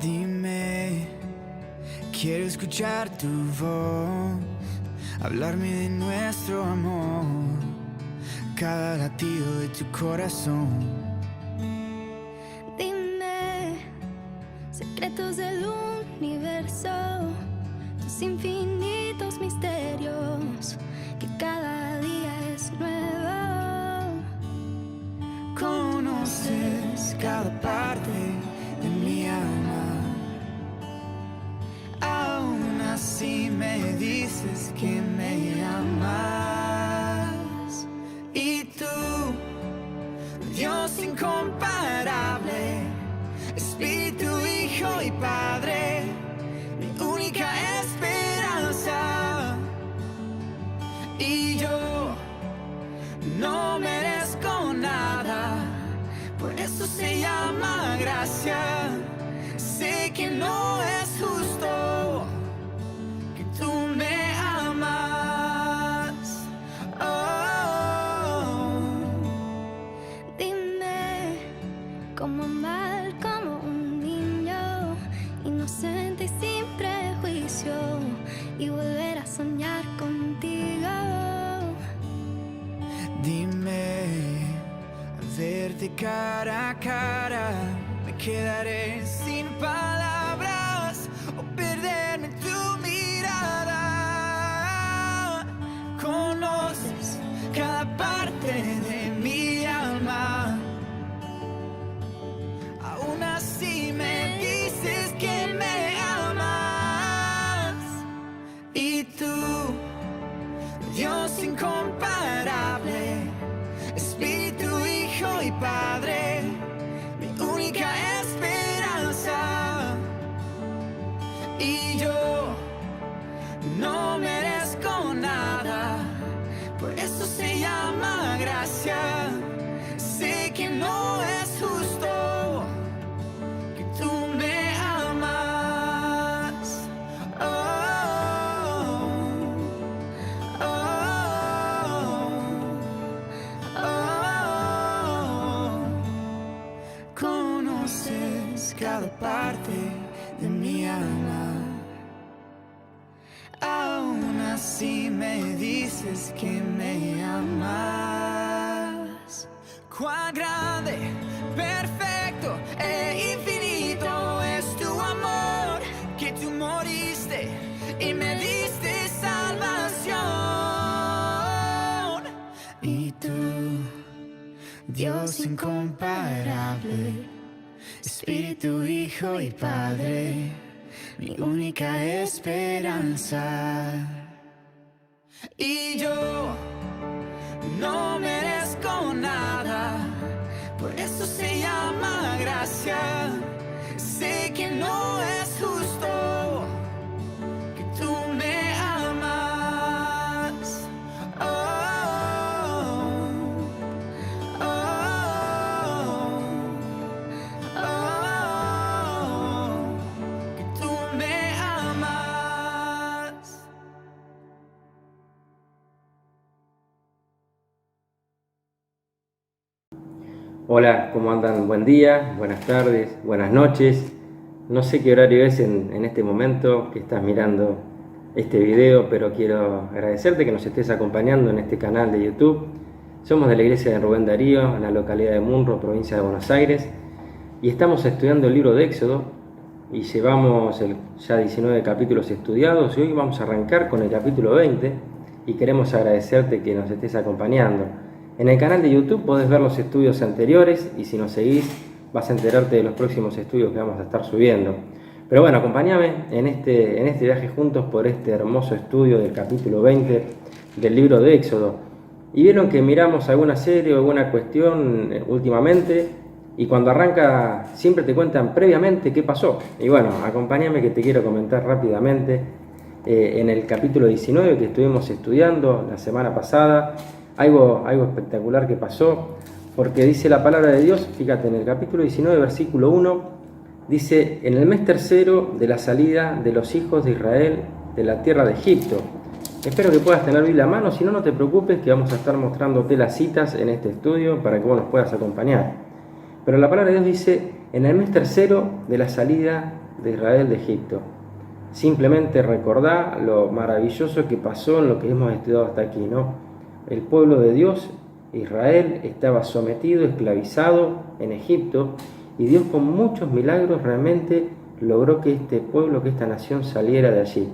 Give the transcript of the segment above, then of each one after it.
Dime, quiero escuchar tu voz, hablarme de nuestro amor, cada latido de tu corazón. Dime, secretos del universo, tus infinitos misterios, que cada día es nuevo. Conoces cada parte de mi alma, aún así me dices que me amas. Y tú, Dios incomparable, Espíritu, Hijo y Padre, mi única esperanza. Y yo no merezco nada, por eso se llama gracia. Sé que no es justo que tú me amas. Oh. Dime, cómo amar como un niño, inocente y sin prejuicio, y volver a soñar contigo. Dime, al verte cara a cara, me quedaré sin palabras o perderme en tu mirada. Conoces cada parte de mi alma, aún así me dices que me amas. Y tú, Dios incomparable, Espíritu, Hijo y Padre, mi única esperanza. Y yo no merezco nada, por eso se llama gracia. Sé que no es justo que tú me amas. Oh, oh, oh. Conoces cada parte de mi alma, aún así me dices que me amas. Cuán grande, perfecto e infinito es tu amor, que tú moriste y me diste salvación. Y tú, Dios incomparable, Espíritu, Hijo y Padre, mi única esperanza. Y yo no merezco nada, por eso se llama gracia. Sé que no es justo que tú me amas. Oh, oh, oh, que tú me amas. Hola, ¿cómo andan? Buen día, buenas tardes, buenas noches. No sé qué horario es en este momento que estás mirando este video, pero quiero agradecerte que nos estés acompañando en este canal de YouTube. Somos de la iglesia de Rubén Darío, en la localidad de Munro, provincia de Buenos Aires, y estamos estudiando el libro de Éxodo y llevamos ya 19 capítulos estudiados y hoy vamos a arrancar con el capítulo 20 y queremos agradecerte que nos estés acompañando. En el canal de YouTube podés ver los estudios anteriores y si nos seguís vas a enterarte de los próximos estudios que vamos a estar subiendo. Pero bueno, acompáñame en este viaje juntos por este hermoso estudio del capítulo 20 del libro de Éxodo. Y vieron que miramos alguna serie o alguna cuestión últimamente y cuando arranca siempre te cuentan previamente qué pasó. Y bueno, acompáñame que te quiero comentar rápidamente en el capítulo 19 que estuvimos estudiando la semana pasada. Algo espectacular que pasó, porque dice la palabra de Dios, fíjate, en el capítulo 19, versículo 1, dice: en el mes tercero de la salida de los hijos de Israel de la tierra de Egipto. Espero que puedas tener Biblia a mano, si no, no te preocupes, que vamos a estar mostrándote las citas en este estudio para que vos nos puedas acompañar. Pero la palabra de Dios dice: en el mes tercero de la salida de Israel de Egipto. Simplemente recordá lo maravilloso que pasó en lo que hemos estudiado hasta aquí, ¿no? El pueblo de Dios, Israel, estaba sometido, esclavizado en Egipto, y Dios con muchos milagros realmente logró que este pueblo, que esta nación saliera de allí.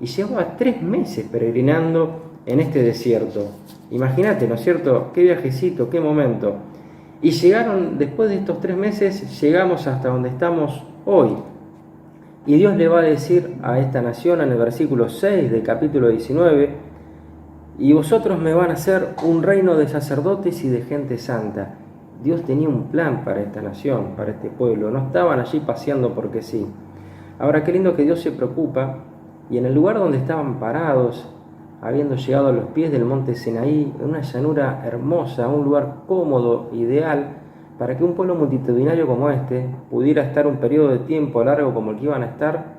Y llevaba 3 meses peregrinando en este desierto. Imagínate, ¿no es cierto? Qué viajecito, qué momento. Y llegaron, después de estos 3 meses, llegamos hasta donde estamos hoy. Y Dios le va a decir a esta nación en el versículo 6 del capítulo 19, y vosotros me van a hacer un reino de sacerdotes y de gente santa. Dios tenía un plan para esta nación, para este pueblo. No estaban allí paseando porque sí. Ahora, qué lindo que Dios se preocupa, y en el lugar donde estaban parados, habiendo llegado a los pies del monte Sinaí, en una llanura hermosa, un lugar cómodo, ideal, para que un pueblo multitudinario como este pudiera estar un periodo de tiempo largo como el que iban a estar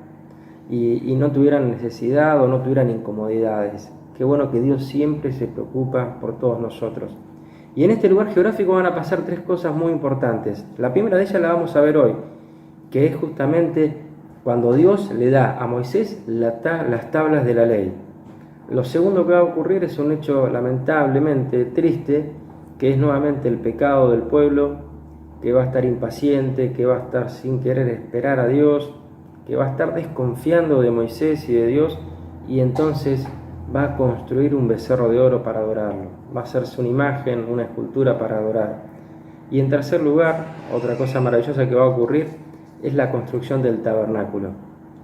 y no tuvieran necesidad o no tuvieran incomodidades. Qué bueno que Dios siempre se preocupa por todos nosotros. Y en este lugar geográfico van a pasar 3 cosas muy importantes. La primera de ellas la vamos a ver hoy, que es justamente cuando Dios le da a Moisés las tablas de la ley. Lo segundo que va a ocurrir es un hecho lamentablemente triste, que es nuevamente el pecado del pueblo, que va a estar impaciente, que va a estar sin querer esperar a Dios, que va a estar desconfiando de Moisés y de Dios, y entonces va a construir un becerro de oro para adorarlo. Va a hacerse una imagen, una escultura para adorar. Y en tercer lugar, otra cosa maravillosa que va a ocurrir es la construcción del tabernáculo,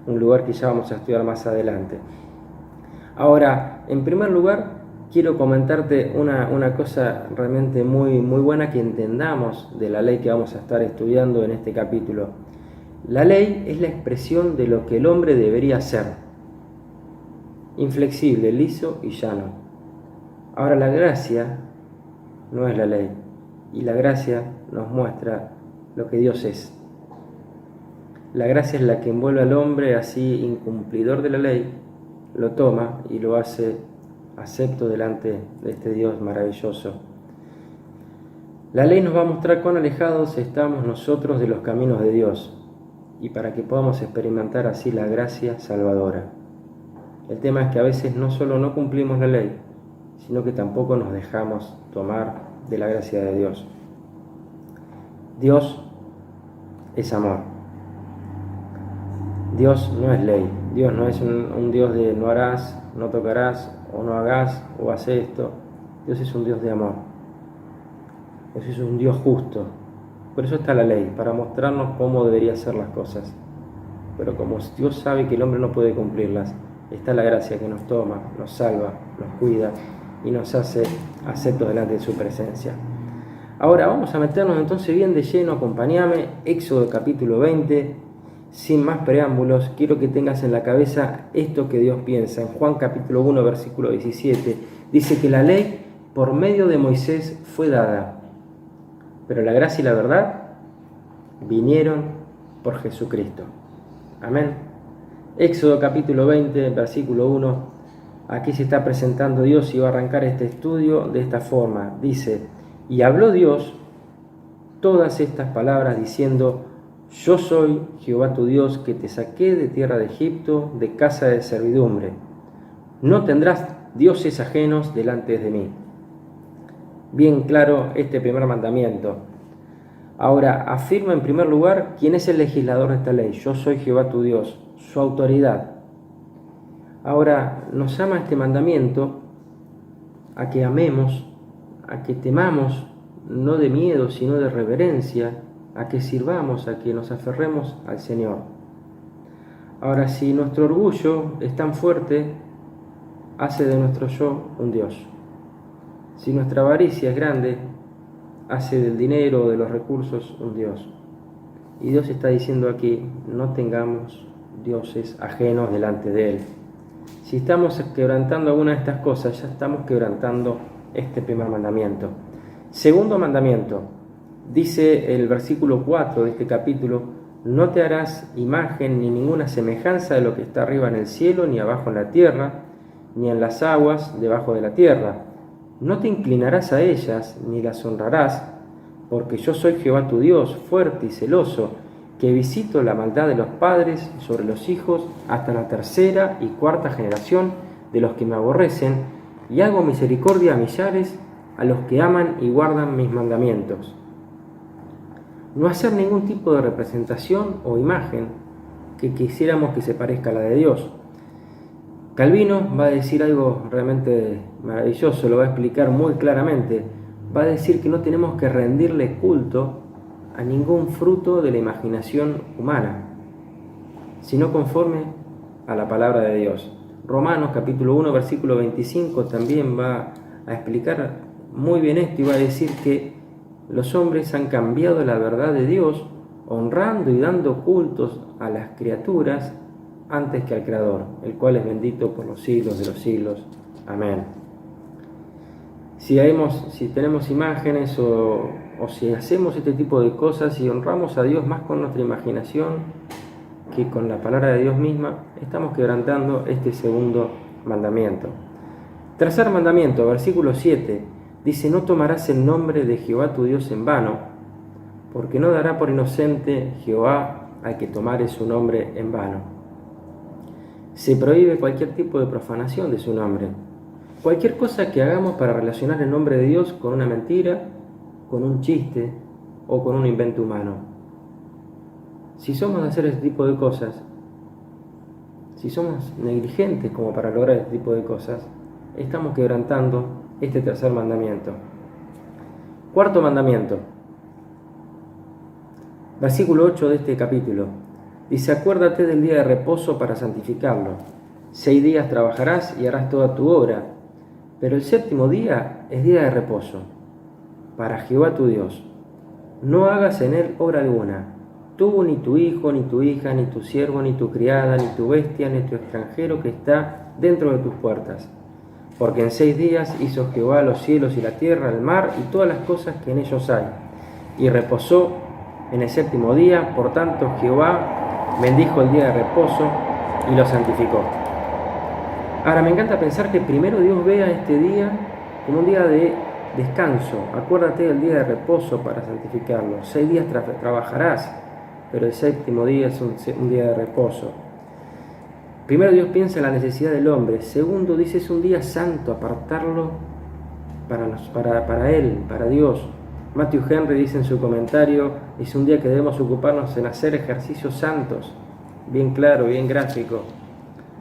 un lugar que ya vamos a estudiar más adelante. Ahora, en primer lugar, quiero comentarte una cosa realmente muy buena que entendamos de la ley que vamos a estar estudiando en este capítulo. La ley es la expresión de lo que el hombre debería ser. Inflexible, liso y llano. Ahora, la gracia no es la ley, y la gracia nos muestra lo que Dios es. La gracia es la que envuelve al hombre así incumplidor de la ley, lo toma y lo hace acepto delante de este Dios maravilloso. La ley nos va a mostrar cuán alejados estamos nosotros de los caminos de Dios y para que podamos experimentar así la gracia salvadora. El tema es que a veces no solo no cumplimos la ley, sino que tampoco nos dejamos tomar de la gracia de Dios. Dios es amor. Dios no es ley. Dios no es un Dios de no harás, no tocarás, o no hagas, o haz esto. Dios es un Dios de amor. Dios es un Dios justo. Por eso está la ley, para mostrarnos cómo deberían ser las cosas. Pero como Dios sabe que el hombre no puede cumplirlas, está la gracia que nos toma, nos salva, nos cuida y nos hace aceptos delante de su presencia. Ahora vamos a meternos entonces bien de lleno, acompáñame, Éxodo capítulo 20. Sin más preámbulos, quiero que tengas en la cabeza esto que Dios piensa. En Juan capítulo 1, versículo 17, dice que la ley por medio de Moisés fue dada, pero la gracia y la verdad vinieron por Jesucristo. Amén. Éxodo capítulo 20, versículo 1, aquí se está presentando Dios y va a arrancar este estudio de esta forma. Dice, y habló Dios todas estas palabras diciendo, yo soy Jehová tu Dios, que te saqué de tierra de Egipto, de casa de servidumbre. No tendrás dioses ajenos delante de mí. Bien claro este primer mandamiento. Ahora, afirma en primer lugar quién es el legislador de esta ley. Yo soy Jehová tu Dios, su autoridad. Ahora, nos llama este mandamiento a que amemos, a que temamos, no de miedo, sino de reverencia, a que sirvamos, a que nos aferremos al Señor. Ahora, si nuestro orgullo es tan fuerte, hace de nuestro yo un Dios. Si nuestra avaricia es grande, hace del dinero o de los recursos un Dios. Y Dios está diciendo aquí, no tengamos dioses ajenos delante de Él. Si estamos quebrantando alguna de estas cosas, ya estamos quebrantando este primer mandamiento. Segundo mandamiento, dice el versículo 4 de este capítulo, no te harás imagen ni ninguna semejanza de lo que está arriba en el cielo, ni abajo en la tierra, ni en las aguas debajo de la tierra. No te inclinarás a ellas, ni las honrarás, porque yo soy Jehová tu Dios, fuerte y celoso, que visito la maldad de los padres sobre los hijos hasta la tercera y cuarta generación de los que me aborrecen, y hago misericordia a millares a los que aman y guardan mis mandamientos. No hacer ningún tipo de representación o imagen que quisiéramos que se parezca a la de Dios. Calvino va a decir algo realmente maravilloso, lo va a explicar muy claramente. Va a decir que no tenemos que rendirle culto a ningún fruto de la imaginación humana, sino conforme a la palabra de Dios. Romanos capítulo 1, versículo 25 también va a explicar muy bien esto y va a decir que los hombres han cambiado la verdad de Dios, honrando y dando cultos a las criaturas antes que al Creador, el cual es bendito por los siglos de los siglos. Amén. Si tenemos imágenes o si hacemos este tipo de cosas y honramos a Dios más con nuestra imaginación que con la palabra de Dios misma, estamos quebrantando este segundo mandamiento. Tercer mandamiento, versículo 7, dice: no tomarás el nombre de Jehová tu Dios en vano, porque no dará por inocente Jehová al que tomare su nombre en vano. Se prohíbe cualquier tipo de profanación de su nombre. Cualquier cosa que hagamos para relacionar el nombre de Dios con una mentira, con un chiste o con un invento humano. Si somos de hacer este tipo de cosas, si somos negligentes como para lograr este tipo de cosas, estamos quebrantando este tercer mandamiento. Cuarto mandamiento, versículo 8 de este capítulo, dice: acuérdate del día de reposo para santificarlo. 6 días trabajarás y harás toda tu obra, pero el séptimo día es día de reposo para Jehová tu Dios. No hagas en él obra alguna, tú, ni tu hijo, ni tu hija, ni tu siervo, ni tu criada, ni tu bestia, ni tu extranjero que está dentro de tus puertas. Porque en 6 días hizo Jehová los cielos y la tierra, el mar y todas las cosas que en ellos hay, y reposó en el séptimo día. Por tanto Jehová bendijo el día de reposo y lo santificó. Ahora, me encanta pensar que primero Dios vea este día como un día de descanso. Acuérdate del día de reposo para santificarlo. 6 días trabajarás, pero el séptimo día es un día de reposo. Primero Dios piensa en la necesidad del hombre. Segundo, dice, es un día santo, apartarlo para Él, para Dios. Matthew Henry dice en su comentario, es un día que debemos ocuparnos en hacer ejercicios santos. Bien claro, bien gráfico.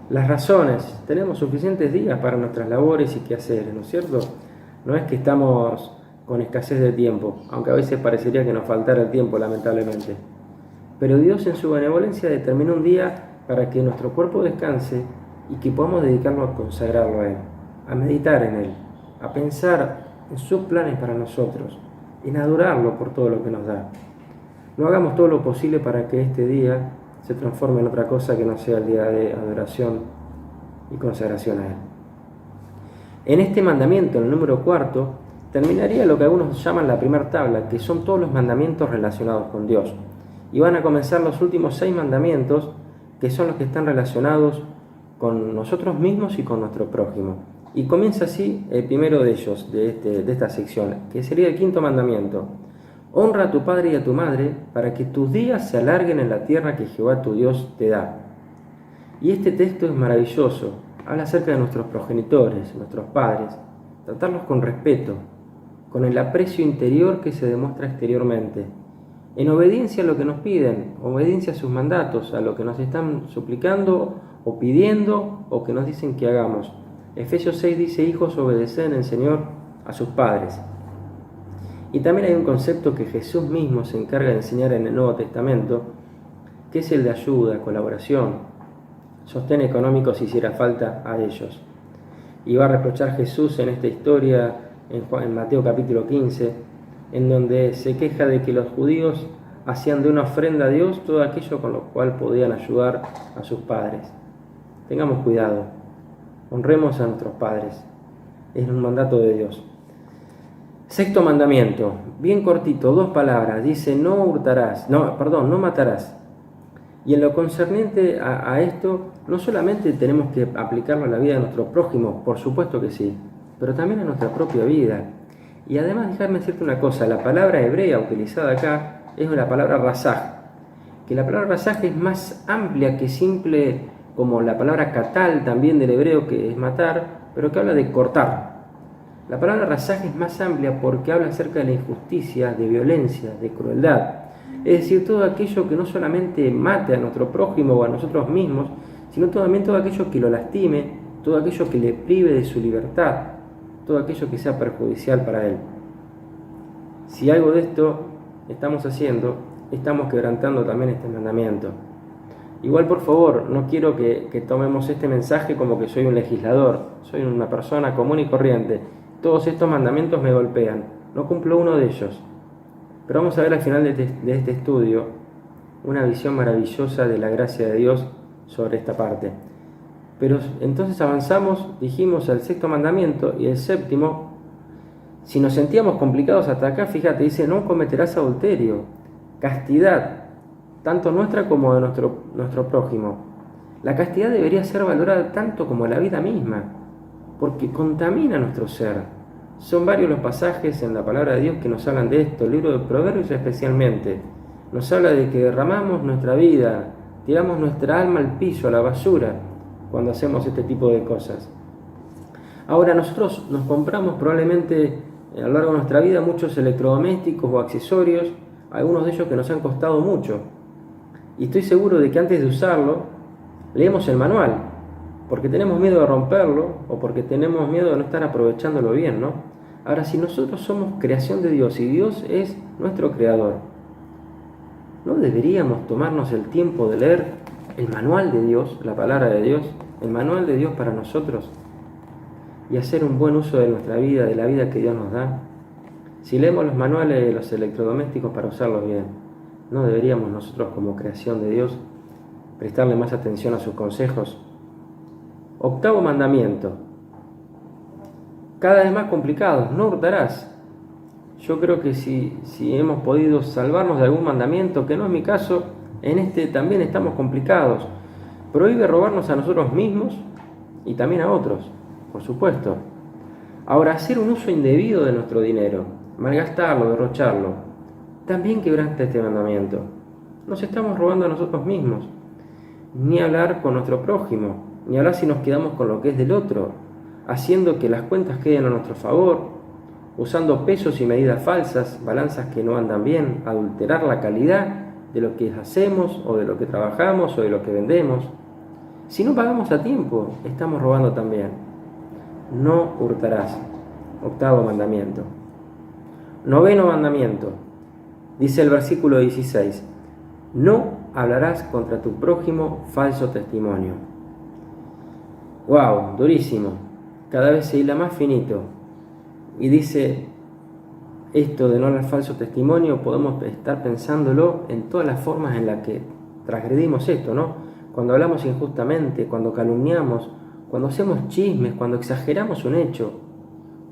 Las razones: tenemos suficientes días para nuestras labores y quehaceres, ¿no es cierto? No es que estamos con escasez de tiempo, aunque a veces parecería que nos faltara el tiempo, lamentablemente. Pero Dios en su benevolencia determinó un día para que nuestro cuerpo descanse y que podamos dedicarlo a consagrarlo a Él, a meditar en Él, a pensar en sus planes para nosotros, en adorarlo por todo lo que nos da. No hagamos todo lo posible para que este día se transforme en otra cosa que no sea el día de adoración y consagración a Él. En este mandamiento, el número 4, terminaría lo que algunos llaman la primera tabla, que son todos los mandamientos relacionados con Dios. Y van a comenzar los últimos 6 mandamientos, que son los que están relacionados con nosotros mismos y con nuestro prójimo. Y comienza así el primero de ellos, de esta sección, que sería el 5.º mandamiento. Honra a tu padre y a tu madre, para que tus días se alarguen en la tierra que Jehová tu Dios te da. Y este texto es maravilloso. Habla acerca de nuestros progenitores, nuestros padres. Tratarlos con respeto, con el aprecio interior que se demuestra exteriormente, en obediencia a lo que nos piden, obediencia a sus mandatos, a lo que nos están suplicando o pidiendo o que nos dicen que hagamos. Efesios 6 dice: hijos, obedeced en el Señor a sus padres. Y también hay un concepto que Jesús mismo se encarga de enseñar en el Nuevo Testamento, que es el de ayuda, colaboración, sostén económico si hiciera falta a ellos. Y va a reprochar Jesús en esta historia en Mateo capítulo 15, en donde se queja de que los judíos hacían de una ofrenda a Dios todo aquello con lo cual podían ayudar a sus padres. Tengamos cuidado, honremos a nuestros padres, es un mandato de Dios. 6.º mandamiento, bien cortito, 2 palabras, dice: no matarás. Y en lo concerniente a esto, no solamente tenemos que aplicarlo a la vida de nuestro prójimo, por supuesto que sí, pero también a nuestra propia vida. Y además, déjame decirte una cosa, la palabra hebrea utilizada acá es la palabra razaj, que la palabra rasaje es más amplia que simple, como la palabra catal también del hebreo, que es matar, pero que habla de cortar. La palabra rasaje es más amplia porque habla acerca de la injusticia, de violencia, de crueldad. Es decir, todo aquello que no solamente mate a nuestro prójimo o a nosotros mismos, sino también todo aquello que lo lastime, todo aquello que le prive de su libertad, todo aquello que sea perjudicial para él. Si algo de esto estamos haciendo, estamos quebrantando también este mandamiento. Igual, por favor, no quiero que tomemos este mensaje como que soy un legislador, soy una persona común y corriente. Todos estos mandamientos me golpean, no cumplo uno de ellos. Pero vamos a ver al final de este estudio una visión maravillosa de la gracia de Dios sobre esta parte. Pero entonces avanzamos, dijimos el sexto mandamiento y el séptimo. Si nos sentíamos complicados hasta acá, fíjate, dice: no cometerás adulterio. Castidad, tanto nuestra como de nuestro prójimo. La castidad debería ser valorada tanto como la vida misma, porque contamina nuestro ser. Son varios los pasajes en la palabra de Dios que nos hablan de esto. El libro de Proverbios especialmente nos habla de que derramamos nuestra vida, tiramos nuestra alma al piso, a la basura, cuando hacemos este tipo de cosas. Ahora, nosotros nos compramos probablemente a lo largo de nuestra vida muchos electrodomésticos o accesorios, algunos de ellos que nos han costado mucho. Y estoy seguro de que antes de usarlo, leemos el manual, porque tenemos miedo de romperlo o porque tenemos miedo de no estar aprovechándolo bien, ¿no? Ahora, si nosotros somos creación de Dios y Dios es nuestro creador, ¿no deberíamos tomarnos el tiempo de leer el manual de Dios, la palabra de Dios, el manual de Dios para nosotros, y hacer un buen uso de nuestra vida, de la vida que Dios nos da? Si leemos los manuales de los electrodomésticos para usarlos bien, ¿no deberíamos nosotros, como creación de Dios, prestarle más atención a sus consejos? Octavo mandamiento, cada vez más complicado: no hurtarás. Yo creo que si hemos podido salvarnos de algún mandamiento, que no es mi caso, en este también estamos complicados. Prohíbe robarnos a nosotros mismos y también a otros, por supuesto. Ahora, hacer un uso indebido de nuestro dinero, malgastarlo, derrocharlo, también quebranta este mandamiento. Nos estamos robando a nosotros mismos. Ni hablar con nuestro prójimo, ni hablar si nos quedamos con lo que es del otro, haciendo que las cuentas queden a nuestro favor, usando pesos y medidas falsas, balanzas que no andan bien, adulterar la calidad de lo que hacemos o de lo que trabajamos o de lo que vendemos. Si no pagamos a tiempo, estamos robando también. No hurtarás. Octavo mandamiento. Noveno mandamiento. Dice el versículo 16: no hablarás contra tu prójimo falso testimonio. ¡Wow! Durísimo. Cada vez se hila más finito. Y dice esto de no hablar falso testimonio, podemos estar pensándolo en todas las formas en las que transgredimos esto, ¿no? Cuando hablamos injustamente, cuando calumniamos, cuando hacemos chismes, cuando exageramos un hecho,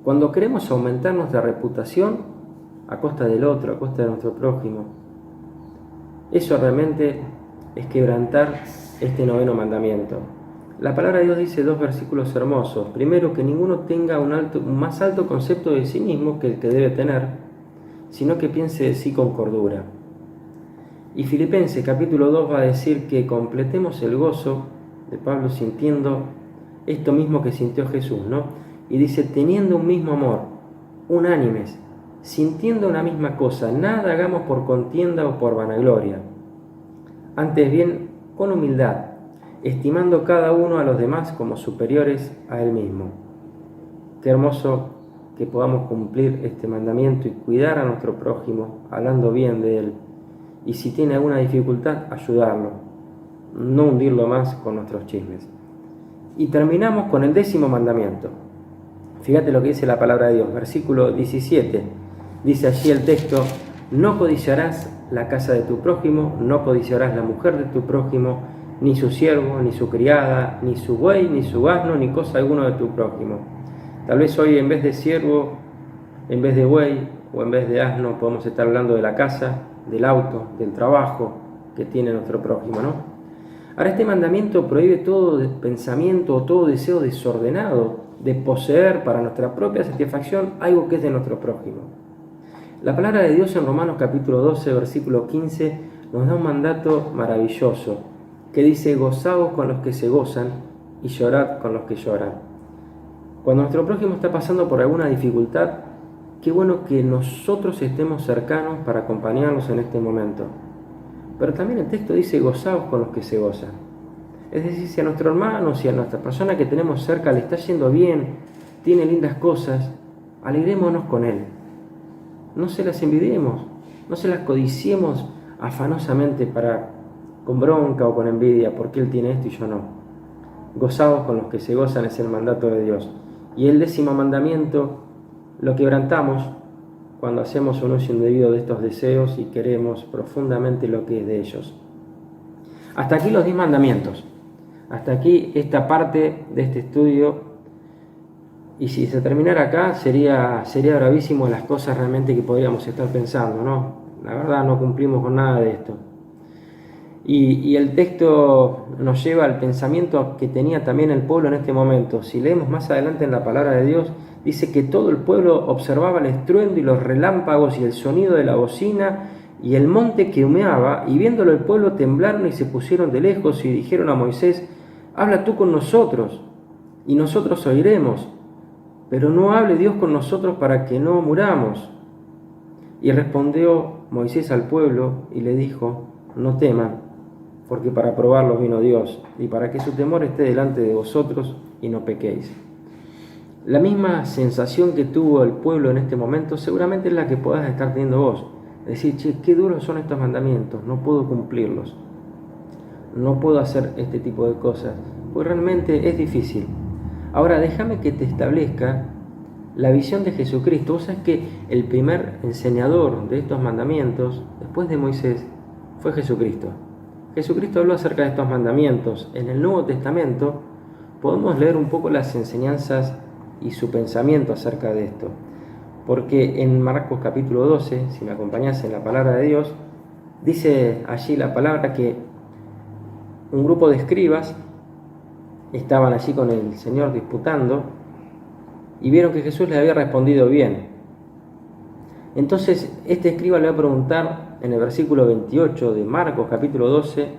cuando queremos aumentar nuestra reputación a costa del otro, a costa de nuestro prójimo. Eso realmente es quebrantar este noveno mandamiento. La palabra de Dios dice dos versículos hermosos. Primero, que ninguno tenga un más alto concepto de sí mismo que el que debe tener, sino que piense de sí con cordura. Y Filipenses capítulo 2 va a decir que completemos el gozo de Pablo sintiendo esto mismo que sintió Jesús, ¿no? Y dice: teniendo un mismo amor, unánimes, sintiendo una misma cosa, nada hagamos por contienda o por vanagloria, antes bien con humildad, estimando cada uno a los demás como superiores a él mismo. Qué hermoso que podamos cumplir este mandamiento y cuidar a nuestro prójimo, hablando bien de él. Y si tiene alguna dificultad, ayudarlo, no hundirlo más con nuestros chismes. Y terminamos con el 10º mandamiento. Fíjate lo que dice la palabra de Dios, versículo 17. Dice allí el texto: no codiciarás la casa de tu prójimo, no codiciarás la mujer de tu prójimo, ni su siervo, ni su criada, ni su buey, ni su asno, ni cosa alguna de tu prójimo. Tal vez hoy, en vez de siervo, en vez de buey o en vez de asno, podemos estar hablando de la casa, del auto, del trabajo que tiene nuestro prójimo, ¿no? Ahora, este mandamiento prohíbe todo pensamiento o todo deseo desordenado de poseer para nuestra propia satisfacción algo que es de nuestro prójimo. La palabra de Dios en Romanos capítulo 12, versículo 15, nos da un mandato maravilloso que dice: gozaos con los que se gozan y llorad con los que lloran. Cuando nuestro prójimo está pasando por alguna dificultad, qué bueno que nosotros estemos cercanos para acompañarlos en este momento. Pero también el texto dice: gozaos con los que se gozan. Es decir, si a nuestro hermano, si a nuestra persona que tenemos cerca le está yendo bien, tiene lindas cosas, alegrémonos con él. No se las envidiemos, no se las codiciemos afanosamente con bronca o con envidia, porque él tiene esto y yo no. Gozaos con los que se gozan es el mandato de Dios. Y el 10º mandamiento lo quebrantamos cuando hacemos un uso indebido de estos deseos y queremos profundamente lo que es de ellos. Hasta aquí los 10 mandamientos. Hasta aquí esta parte de este estudio. Y si se terminara acá, sería bravísimo las cosas realmente que podríamos estar pensando, ¿no? La verdad, no cumplimos con nada de esto. Y el texto nos lleva al pensamiento que tenía también el pueblo en este momento. Si leemos más adelante en la palabra de Dios, dice que todo el pueblo observaba el estruendo y los relámpagos y el sonido de la bocina y el monte que humeaba, y viéndolo el pueblo temblaron y se pusieron de lejos y dijeron a Moisés: habla tú con nosotros y nosotros oiremos, pero no hable Dios con nosotros para que no muramos. Y respondió Moisés al pueblo y le dijo: no teman, porque para probarlos vino Dios, y para que su temor esté delante de vosotros y no pequéis. La misma sensación que tuvo el pueblo en este momento seguramente es la que puedas estar teniendo vos. Decir: che, qué duros son estos mandamientos, no puedo cumplirlos, no puedo hacer este tipo de cosas, pues realmente es difícil. Ahora déjame que te establezca la visión de Jesucristo. Vos sabés que el primer enseñador de estos mandamientos, después de Moisés, fue Jesucristo. Jesucristo habló acerca de estos mandamientos. En el Nuevo Testamento podemos leer un poco las enseñanzas y su pensamiento acerca de esto. Porque en Marcos capítulo 12, si me acompañás en la palabra de Dios, dice allí la palabra que un grupo de escribas estaban allí con el Señor disputando y vieron que Jesús les había respondido bien. Entonces este escriba le va a preguntar en el versículo 28 de Marcos capítulo 12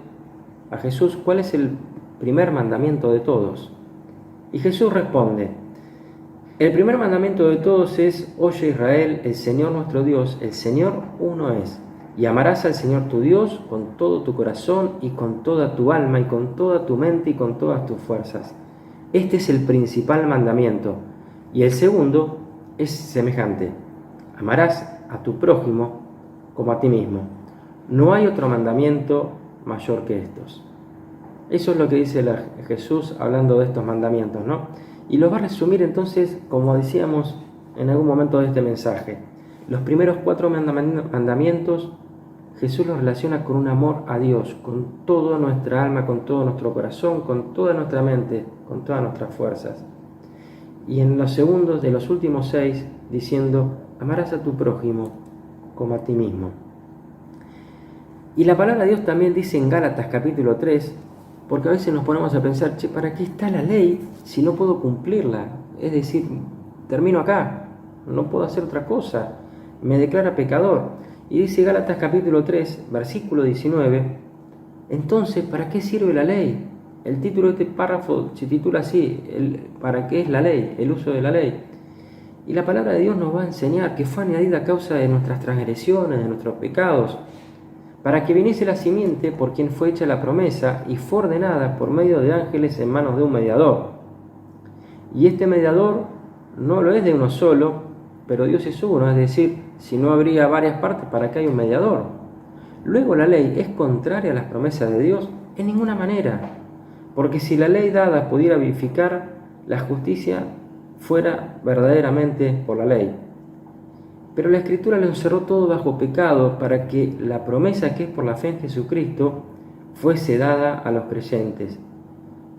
a Jesús: ¿cuál es el primer mandamiento de todos? Y Jesús responde: el primer mandamiento de todos es: oye Israel, el Señor nuestro Dios, el Señor uno es, y amarás al Señor tu Dios con todo tu corazón y con toda tu alma y con toda tu mente y con todas tus fuerzas. Este es el principal mandamiento. Y el segundo es semejante: amarás a tu prójimo como a ti mismo. No hay otro mandamiento mayor que estos. Eso es lo que dice Jesús hablando de estos mandamientos, ¿no? Y los va a resumir entonces, como decíamos en algún momento de este mensaje. Los primeros 4 mandamientos Jesús los relaciona con un amor a Dios, con toda nuestra alma, con todo nuestro corazón, con toda nuestra mente, con todas nuestras fuerzas. Y en los segundos de los últimos 6, diciendo: amarás a tu prójimo como a ti mismo. Y la palabra de Dios también dice en Gálatas capítulo 3, porque a veces nos ponemos a pensar: che, ¿para qué está la ley si no puedo cumplirla? Es decir, termino acá, no puedo hacer otra cosa, me declara pecador. Y dice Gálatas capítulo 3, versículo 19, entonces, ¿para qué sirve la ley? El título de este párrafo se titula así: ¿para qué es la ley? El uso de la ley. Y la palabra de Dios nos va a enseñar que fue añadida a causa de nuestras transgresiones, de nuestros pecados, para que viniese la simiente por quien fue hecha la promesa y fue ordenada por medio de ángeles en manos de un mediador. Y este mediador no lo es de uno solo, pero Dios es uno, es decir, si no habría varias partes, ¿para qué hay un mediador? Luego, ¿la ley es contraria a las promesas de Dios? En ninguna manera, porque si la ley dada pudiera vivificar, la justicia fuera verdaderamente por la ley. Pero la Escritura lo encerró todo bajo pecado para que la promesa que es por la fe en Jesucristo fuese dada a los creyentes.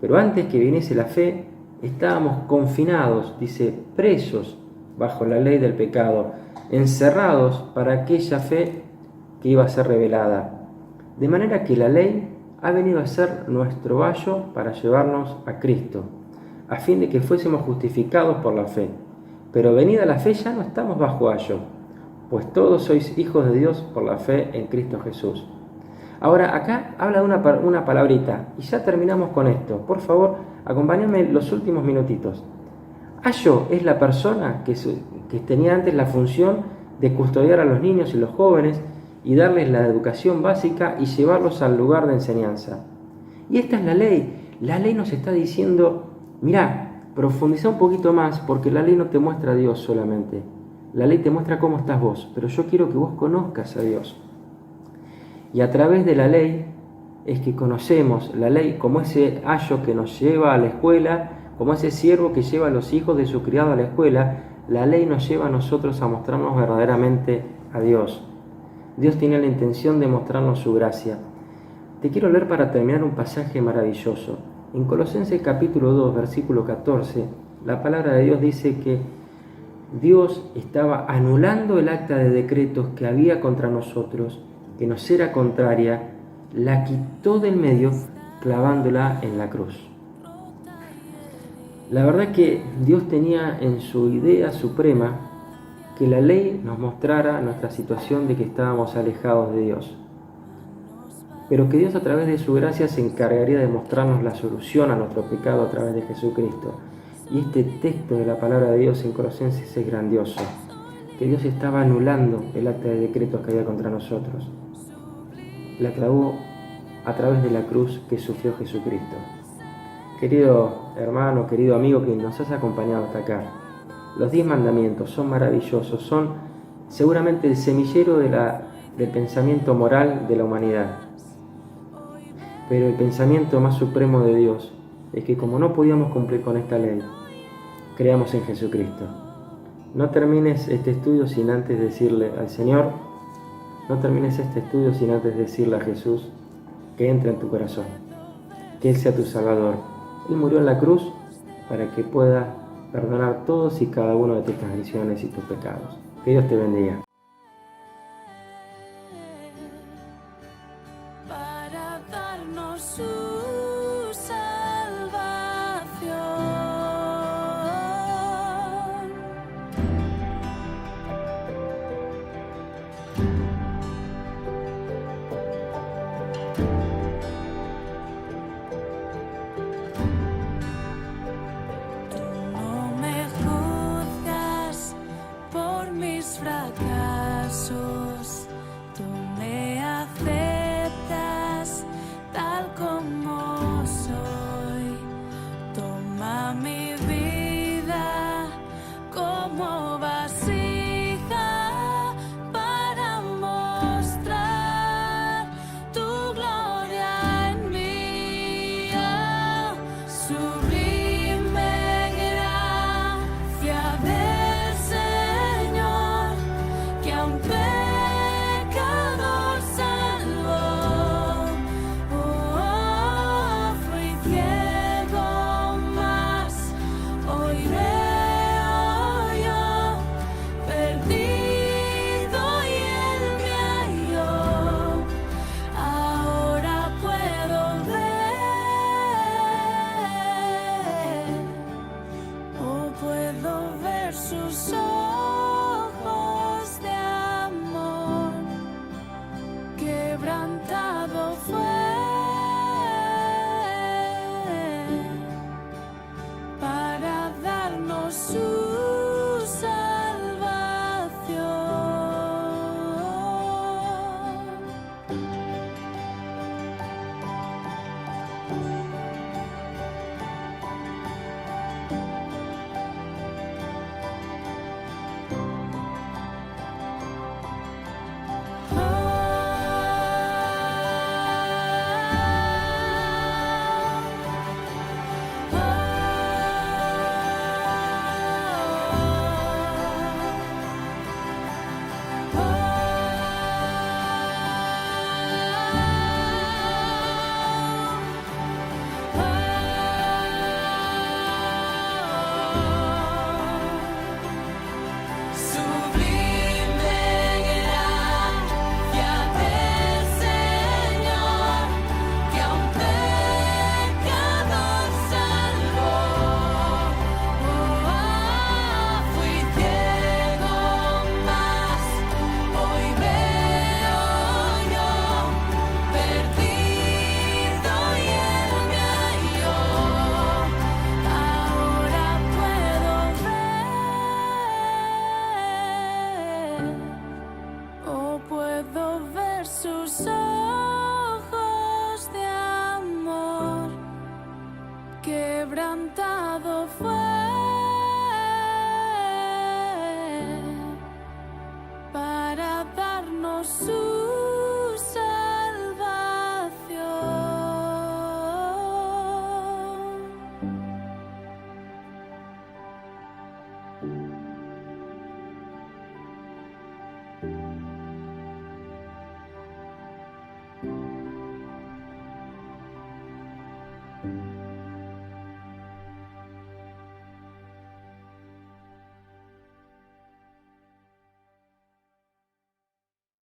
Pero antes que viniese la fe, estábamos confinados, dice, presos bajo la ley del pecado, encerrados para aquella fe que iba a ser revelada. De manera que la ley ha venido a ser nuestro ayo para llevarnos a Cristo, a fin de que fuésemos justificados por la fe. Pero venida la fe ya no estamos bajo ayo, pues todos sois hijos de Dios por la fe en Cristo Jesús. Ahora, acá habla de una palabrita, y ya terminamos con esto. Por favor, acompáñame los últimos minutitos. Ayo es la persona que tenía antes la función de custodiar a los niños y los jóvenes y darles la educación básica y llevarlos al lugar de enseñanza. Y esta es la ley. La ley nos está diciendo, mirá, profundiza un poquito más, porque la ley no te muestra a Dios solamente. La ley te muestra cómo estás vos, pero yo quiero que vos conozcas a Dios. Y a través de la ley es que conocemos la ley como ese ayo que nos lleva a la escuela, como ese siervo que lleva a los hijos de su criado a la escuela. La ley nos lleva a nosotros a mostrarnos verdaderamente a Dios. Dios tiene la intención de mostrarnos su gracia. Te quiero leer para terminar un pasaje maravilloso. En Colosenses capítulo 2, versículo 14, la palabra de Dios dice que Dios estaba anulando el acta de decretos que había contra nosotros, que nos era contraria, la quitó del medio clavándola en la cruz. La verdad que Dios tenía en su idea suprema que la ley nos mostrara nuestra situación de que estábamos alejados de Dios, pero que Dios a través de su gracia se encargaría de mostrarnos la solución a nuestro pecado a través de Jesucristo. Y este texto de la palabra de Dios en Colosenses es grandioso, que Dios estaba anulando el acta de decretos que había contra nosotros. La clavó a través de la cruz que sufrió Jesucristo. Querido hermano, querido amigo que nos has acompañado hasta acá, los 10 mandamientos son maravillosos, son seguramente el semillero del pensamiento moral de la humanidad. Pero el pensamiento más supremo de Dios es que como no podíamos cumplir con esta ley, creamos en Jesucristo. No termines este estudio sin antes decirle al Señor, no termines este estudio sin antes decirle a Jesús que entre en tu corazón, que Él sea tu Salvador. Él murió en la cruz para que pueda perdonar todos y cada uno de tus transgresiones y tus pecados. Que Dios te bendiga. Para darnos su salvación. Tú no me juzgas por mis fracasos, tú me aceptas tal como sus ojos de amor, quebrantado fue para darnos su salvación.